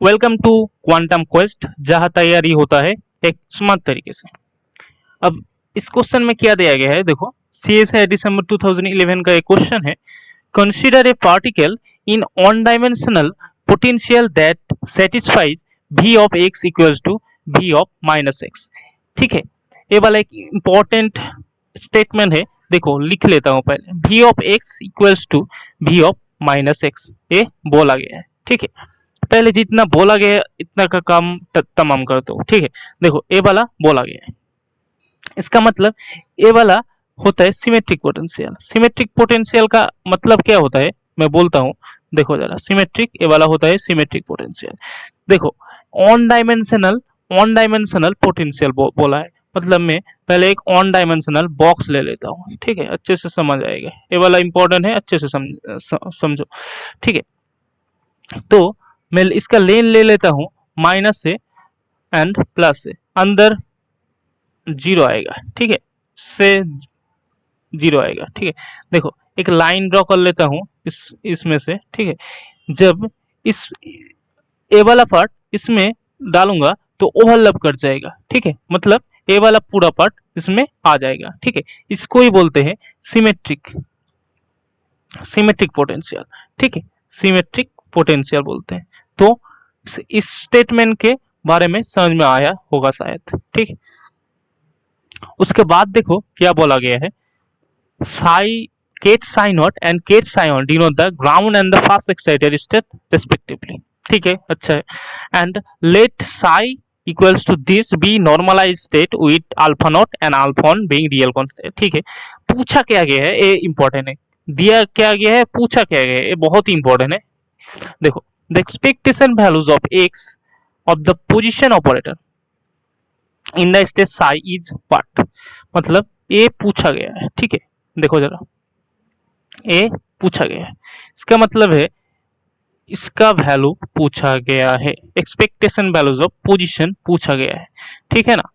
Welcome to quantum quest, जहां तैयारी होता है एक स्मार्ट तरीके से। अब इस क्वेश्चन में क्या दिया गया है, देखो सीएस है दिसंबर 2011 का एक क्वेश्चन है। Consider a particle in one dimensional potential that satisfies v of x equals to v of minus x. ठीक है, ये वाला एक इंपॉर्टेंट स्टेटमेंट है। देखो लिख लेता हूं पहले, v of x equals to v of minus x, ये बोला गया है। ठीक है, पहले जितना बोला गया है इतना का काम तमाम करते हो। ठीक है, देखो ए वाला बोला गया है, इसका मतलब ए वाला होता है सिमेट्रिक पोटेंशियल। सिमेट्रिक पोटेंशियल का मतलब क्या होता है मैं बोलता हूँ, देखो जरा। सिमेट्रिक ए वाला होता है सिमेट्रिक पोटेंशियल। देखो वन डायमेंशनल पोटेंशियल बोला है, मतलब मैं पहले एक ऑन डायमेंशनल बॉक्स ले लेता हूँ। ठीक है, अच्छे से समझ आएगा, ये वाला इंपॉर्टेंट है, अच्छे से समझो। ठीक है, तो मैं इसका लेन ले लेता हूं माइनस से एंड प्लस से, अंदर जीरो आएगा। ठीक है, से जीरो आएगा। ठीक है, देखो एक लाइन ड्रॉ कर लेता हूं इसमें से। ठीक है, जब इस ए वाला पार्ट इसमें डालूंगा तो ओवरलैप कर जाएगा। ठीक है, मतलब ए वाला पूरा पार्ट इसमें आ जाएगा। ठीक है, इसको ही बोलते हैं सिमेट्रिक पोटेंशियल। ठीक है, सिमेट्रिक पोटेंशियल बोलते हैं। तो इस स्टेटमेंट के बारे में समझ में आया होगा शायद। ठीक है, उसके बाद देखो क्या बोला गया है। Psi ket psi naught and ket psi one denote the ground and the first excited state respectively. ठीक है, अच्छा है। And let psi equals to this be normalize state with alpha naught and alpha one being real constant. ठीक है, पूछा क्या गया है, ये इंपॉर्टेंट है। दिया क्या गया है, पूछा क्या गया है, ये बहुत ही इंपॉर्टेंट है। देखो, the expectation values of x of the position operator in the state Sai is what, मतलब ये पूछा गया है। ठीक है, देखो जरा, ये पूछा गया है, इसका मतलब है इसका वैल्यू पूछा गया है, एक्सपेक्टेशन वैल्यूज ऑफ पोजीशन पूछा गया है। ठीक है ना।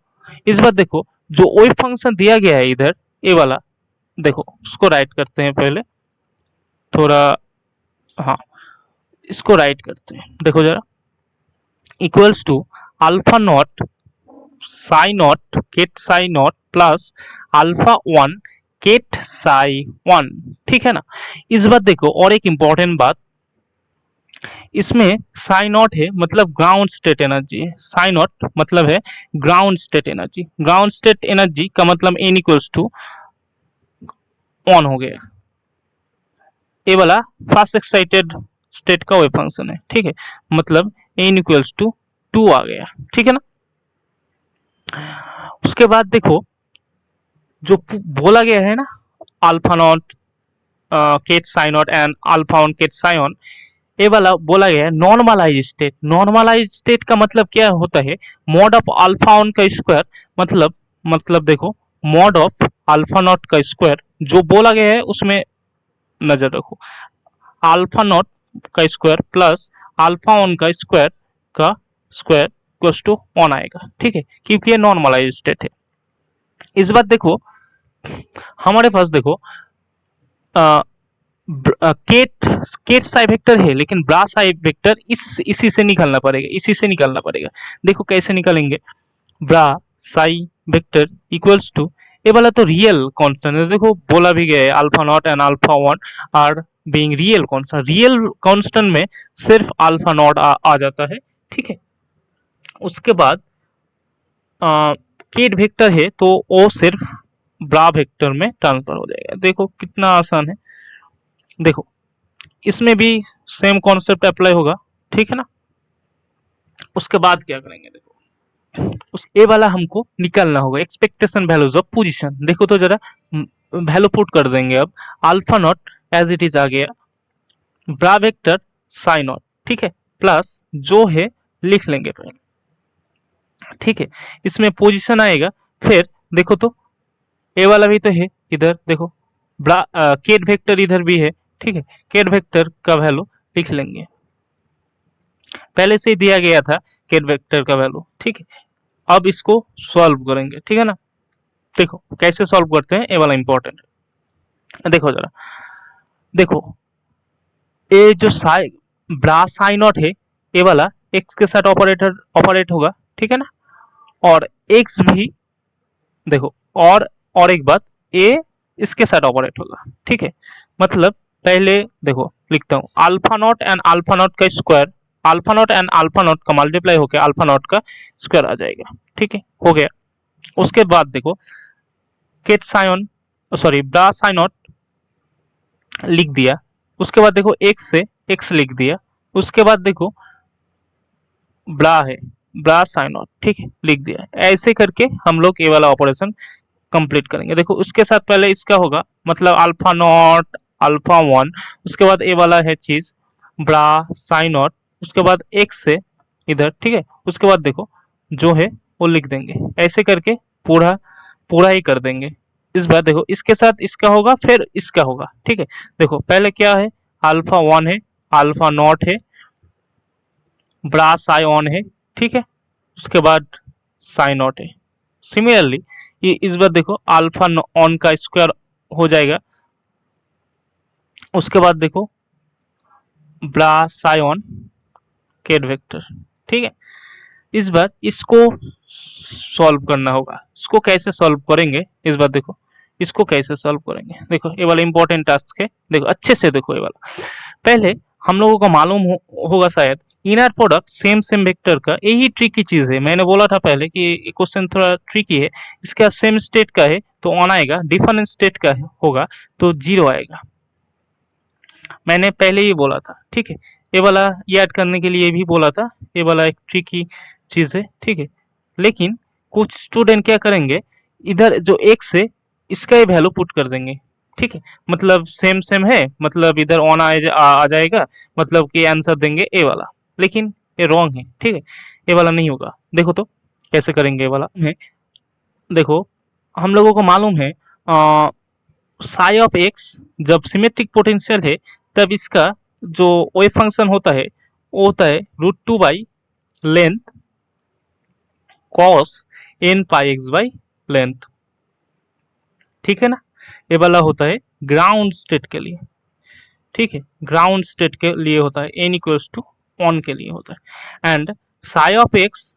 इस बार देखो जो वही फंक्शन दिया गया है इधर, ये वाला, देखो उसको राइट करते हैं पहले थोड़ा, हाँ इसको राइट करते हैं। देखो जरा, equals to alpha naught psi naught ket psi naught plus alpha one ket psi one. ठीक है ना। इस बार देखो और एक इंपॉर्टेंट बात, इसमें साई नॉट है मतलब ग्राउंड स्टेट एनर्जी है, साई नॉट मतलब है ground state energy. Ground state energy का मतलब एन इक्वल्स टू ऑन हो गया, ये वाला फास्ट एक्साइटेड स्टेट का वेव फंक्शन है। ठीक है, मतलब n इक्वल्स टू 2 आ गया। ठीक है ना। उसके बाद देखो जो बोला गया है ना, alpha naught ket psi naught and alpha one ket psi one, ये वाला बोला गया है नॉर्मलाइज स्टेट। नॉर्मलाइज स्टेट का मतलब क्या होता है, मॉड ऑफ अल्फा ऑन का स्क्वायर, मतलब देखो मॉड ऑफ अल्फा नॉट का स्क्वायर जो बोला गया है उसमें नजर रखो, अल्फा नॉट का स्क्वायर प्लस अल्फा ऑन का स्क्वायर इक्वल्स टू 1 आएगा। ठीक है, क्योंकि ये नॉर्मलाइज स्टेट है। इस बात देखो हमारे पास देखो केट साई वेक्टर है, लेकिन ब्रा साई वेक्टर इसी से निकलना पड़ेगा। देखो कैसे निकलेंगे, ब्रा साई वेक्टर इक्वल्स टू, ये वाला तो रियल कांस्टेंट है। देखो बोला भी गया है alpha naught and alpha one are being real constant. Real constant में सिर्फ अल्फा नॉट आ जाता है। ठीक है, उसके बाद केट वेक्टर है तो वो सिर्फ ब्रा वेक्टर में ट्रांसफर हो जाएगा। देखो कितना आसान है। देखो इसमें भी सेम कॉन्सेप्ट अप्लाई होगा। ठीक है ना। उसके बाद क्या करेंगे, देखो उस ए वाला हमको निकालना होगा, एक्सपेक्टेशन वैल्यूज ऑफ पोजीशन। देखो तो जरा वैल्यू पुट कर देंगे। अब alpha naught as it is आ गया, ब्रा वेक्टर साई नॉट, ठीक है, प्लस जो है लिख लेंगे पहले। ठीक है, इसमें पोजीशन आएगा, फिर देखो तो ए वाला भी तो है इधर, देखो केट वेक्टर इधर भी है। ठीक है, केट वेक्टर का वैल्यू लिख लेंगे, पहले से ही दिया गया था केट वेक्टर का वैल्यू। ठीक है, अब इसको सॉल्व करेंगे। ठीक है ना। देखो कैसे सॉल्व करते हैं, ये वाला इंपॉर्टेंट है। देखो जरा, देखो ये जो ब्रा साई नॉट है, ये वाला एक्स के साथ ऑपरेट होगा, ठीक है ना। और एक्स भी देखो, और एक बात, ए इसके साथ ऑपरेट होगा, ठीक है। मतलब पहले देखो लिखता हूँ, alpha naught and alpha naught का square, alpha naught and alpha naught का मल्टीप्लाई होकर अल्फा नॉट का स्क्वायर आ जाएगा, ठीक है, हो गया। उसके बाद देखो ket psi, sorry bra psi naught लिख दिया। उसके बाद देखो एक्स से एक्स लिख दिया। उसके बाद देखो ब्रा है, ब्रा साइनॉट, ठीक है, लिख दिया। ऐसे करके हम लोग ये वाला ऑपरेशन कंप्लीट करेंगे। देखो उसके साथ पहले इसका होगा, मतलब अल्फा नॉट अल्फा वन, उसके बाद ये वाला है चीज ब्रा साइनॉट, उसके बाद एक्स से इधर, ठीक है। उसके बाद देखो जो है वो लिख देंगे, ऐसे करके पूरा पूरा ही कर देंगे। इस बार देखो इसके साथ इसका होगा, फिर इसका होगा, ठीक है। देखो पहले क्या है, अल्फा वन है, अल्फा नॉट है, ब्रा साइन है, ठीक है। उसके बाद साइनॉट है। सिमिलरली ये इस बार देखो अल्फा ऑन का स्क्वायर हो जाएगा। उसके बाद देखो ब्रा साइन केट वेक्टर, ठीक है। इस बार इसको सॉल्व करना होगा। इसको कैसे सॉल्व करेंगे इस बार देखो, इसको कैसे सॉल्व करेंगे देखो, ये वाला इंपॉर्टेंट टास्क है। देखो अच्छे से देखो, ये वाला पहले हम लोगों को मालूम होगा शायद, inner product same same vector का, यही ट्रिकी चीज है। मैंने बोला था पहले कि क्वेश्चन थोड़ा ट्रिकी है। इसका सेम स्टेट का है तो ऑन आएगा, डिफरेंट स्टेट का होगा तो जीरो आएगा। मैंने पहले ही बोला था, ठीक है। ये वाला याद करने के लिए भी बोला था, ये वाला एक ट्रिकी चीज है, ठीक है। लेकिन कुछ स्टूडेंट क्या करेंगे, इधर जो एक्स है इसका ही वैल्यू पुट कर देंगे, ठीक है। मतलब सेम सेम है, मतलब इधर ऑन आ जाएगा, मतलब कि आंसर देंगे ए वाला। लेकिन ये रॉन्ग है, ठीक है, ये वाला नहीं होगा। देखो तो कैसे करेंगे ये वाला है। देखो हम लोगों को मालूम है साई ऑफ एक्स जब सिमेट्रिक पोटेंशियल है तब इसका जो वेव फंक्शन होता है वो होता है √2 by length cos n pi x by length, ठीक है ना। ये वाला होता है ग्राउंड स्टेट के लिए, ठीक है, ग्राउंड स्टेट के लिए होता है, n इक्वल्स टू 1 के लिए होता है। And sigh of x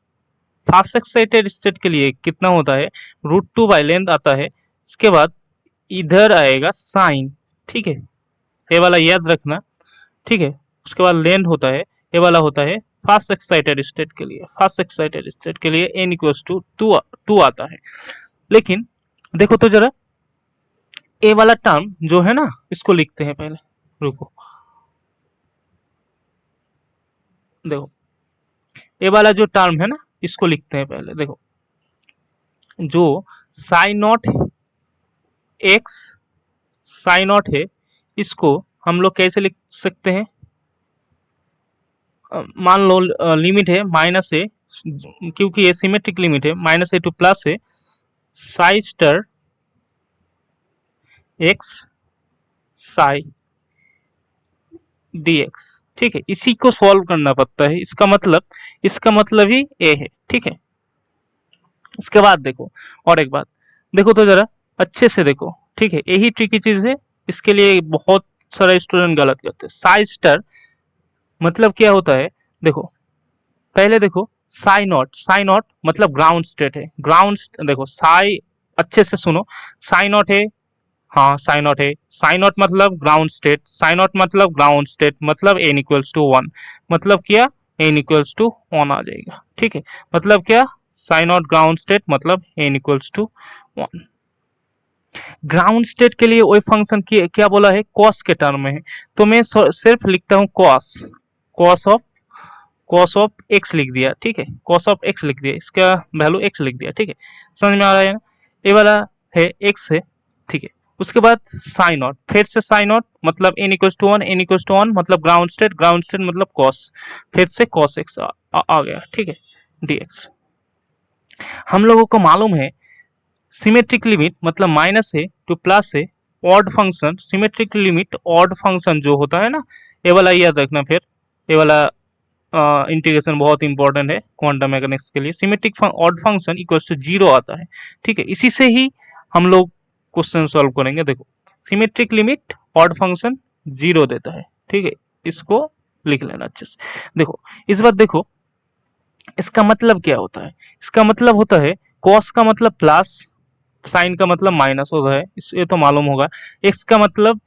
fast excited state के लिए कितना होता है, √2 बाई लेंथ आता है। इसके बाद इधर आएगा साइन, ठीक है, ये वाला याद रखना, ठीक है। उसके बाद लेंथ होता है, ये वाला होता है फास्ट एक्साइटेड स्टेट के लिए, फास्ट एक्साइटेड स्टेट के लिए n इक्वल्स टू 2 आता है। लेकिन देखो तो जरा ए वाला टर्म जो है ना, इसको लिखते हैं पहले, रुको देखो ए वाला जो टर्म है ना इसको लिखते हैं पहले। देखो जो psi naught x psi naught है, इसको हम लोग कैसे लिख सकते हैं, मान लो लिमिट है माइनस ए, क्योंकि ये सिमेट्रिक लिमिट है, minus A to plus A psi star X psi dx, ठीक है। इसी को सॉल्व करना पड़ता है, इसका मतलब ही ए है, ठीक है। इसके बाद देखो और एक बात, देखो तो जरा अच्छे से देखो, ठीक है, यही ट्रिकी चीज है। इसके लिए बहुत सारे स्टूडेंट गलत करते हैं। साई स्टार मतलब क्या होता है, देखो पहले देखो साई नॉट मतलब ग्राउंड स्टेट है, ग्राउंड देखो साई, अच्छे से सुनो, साई नॉट है, हाँ साई नॉट है, साई नॉट मतलब ग्राउंड स्टेट, साई नॉट मतलब ग्राउंड स्टेट, मतलब n इक्वल्स टू 1, मतलब क्या n इक्वल्स टू 1 आ जाएगा, ठीक है। मतलब क्या साई नॉट ग्राउंड स्टेट मतलब n equals to 1। Ground state के लिए वही फंक्शन की क्या बोला है, कॉस के टर्म में है, तो मैं सिर्फ लिखता हूँ कॉस, कॉस ऑफ एक्स लिख दिया, ठीक है, कॉस ऑफ एक्स लिख दिया, इसका वैल्यू एक्स लिख दिया, ठीक है। समझ में आ रहा है ना, ये वाला है एक्स है, ठीक है। उसके बाद साइन नॉट, फिर से साइन नॉट मतलब n equals to 1, n equals to 1 मतलब ग्राउंड स्टेट मतलब कॉस, फिर से कॉस एक्स आ गया, ठीक है, dx। हम लोगों को मालूम है सिमेट्रिक लिमिट मतलब माइनस है टू प्लस है, odd function, symmetric limit odd function जो होता है ना, ये वाला याद रखना। फिर ये वाला इंटीग्रेशन बहुत इंपॉर्टेंट है क्वांटम मैकेनिक्स के लिए। Symmetric odd function equals to 0 आता है, ठीक है। इसी से ही हम लोग क्वेश्चन सॉल्व करेंगे। देखो सिमेट्रिक लिमिट ऑड फंक्शन 0 देता है, ठीक है, इसको लिख लेना अच्छे से। देखो इस बार देखो इसका मतलब क्या होता है? इसका मतलब होता है कॉस का मतलब प्लस, साइन का मतलब माइनस होता है, ये तो मालूम होगा। एक्स का मतलब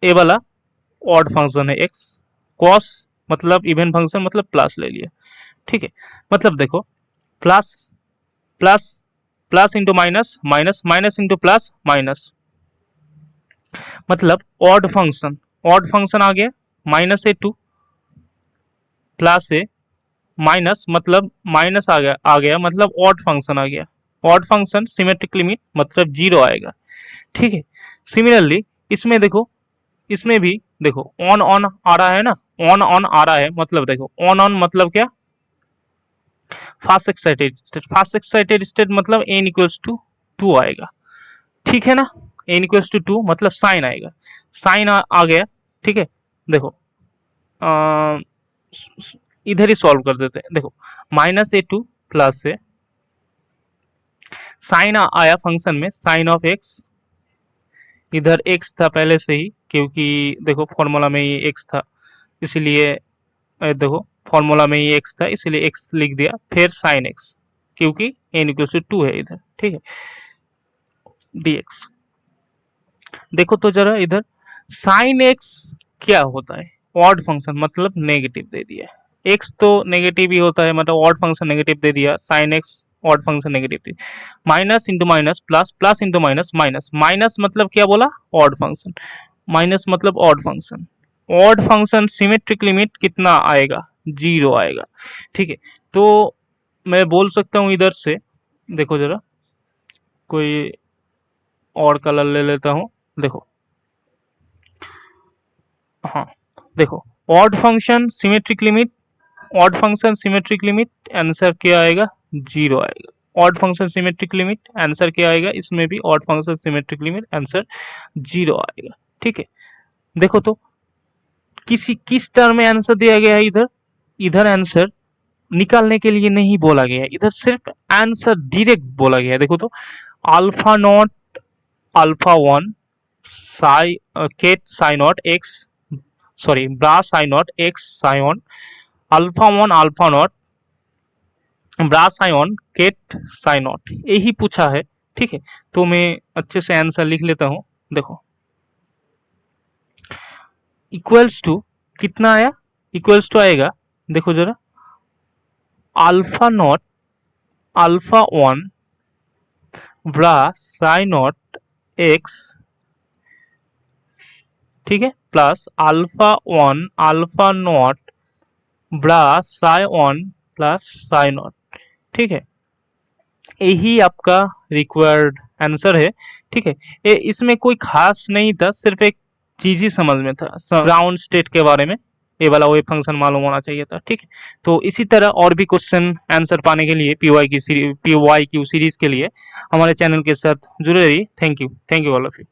ए वाला ऑड फंक्शन है एक्स, कॉस मतलब इवन फंक्शन मतलब प्लस ले लिया, ठीक है। मतलब देखो plus plus plus into minus, minus minus into plus minus, मतलब ऑड फंक्शन आ गया, minus A to plus A, minus मतलब माइनस आ गया मतलब ऑड फंक्शन आ गया, ऑड फंक्शन सिमेट्रिक लिमिट मतलब जीरो आएगा, ठीक है। सिमिलरली इसमें देखो, इसमें भी देखो ऑन ऑन आ रहा है ना, ऑन ऑन आ रहा है, मतलब देखो ऑन ऑन मतलब क्या, फास्ट एक्साइटेड स्टेट मतलब n इक्वल्स टू 2 आएगा, ठीक है ना। n इक्वल्स टू 2 मतलब साइन आएगा, साइन आ गया, ठीक है। देखो इधर ही सॉल्व कर देते हैं। देखो minus A to plus A, sign आया फंक्शन में साइन ऑफ एक्स, इधर एक्स था पहले से ही क्योंकि देखो फॉर्मूला में ही एक्स था, इसलिए देखो फॉर्मूला में ही एक्स था इसलिए एक्स लिख दिया, फिर साइन एक्स क्योंकि n इक्वल टू 2 है इधर, ठीक है, dx। देखो तो जरा इधर साइन एक्स क्या होता है, ऑड फंक्शन मतलब नेगेटिव दे दिया, एक्स तो नेगेटिव ही होता है मतलब ऑड फंक्शन नेगेटिव दे दिया, sine X odd function negative दे, minus into minus plus, plus into minus minus, minus मतलब क्या बोला, ऑड फंक्शन, माइनस मतलब odd function, odd function symmetric limit कितना आएगा, जीरो आएगा, ठीक है। तो मैं बोल सकता हूँ इधर से, देखो जरा कोई और कलर ले लेता हूँ, देखो हाँ देखो odd function symmetric limit, odd function symmetric limit answer क्या आएगा, जीरो आएगा, odd function symmetric limit answer क्या आएगा, इसमें भी odd function symmetric limit answer zero आएगा, ठीक है। देखो तो किस टर्म में आंसर दिया गया है, इधर इधर आंसर निकालने के लिए नहीं बोला गया है, इधर सिर्फ आंसर डायरेक्ट बोला गया है। देखो तो alpha naught alpha one psi ket psi naught x, sorry bra psi naught x psi alpha one alpha naught bra psi ket psi naught, यही पूछा है, ठीक है। तो मैं अच्छे से आंसर लिख लेता हूं, देखो इक्वल्स टू कितना आया, इक्वल्स टू आएगा, देखो जरा alpha naught alpha one bra psi naught x, ठीक है, plus alpha one alpha naught bra psi one plus psi naught, ठीक है। यही आपका रिक्वायर्ड आंसर है, ठीक है। इसमें कोई खास नहीं था, सिर्फ एक चीज ही समझ में था, ग्राउंड स्टेट के बारे में ये वाला वेव फंक्शन मालूम होना चाहिए था, ठीक है। तो इसी तरह और भी क्वेश्चन आंसर पाने के लिए पीवाई क्यू सीरीज के लिए हमारे चैनल के साथ जुड़े रहिए। Thank you all of you.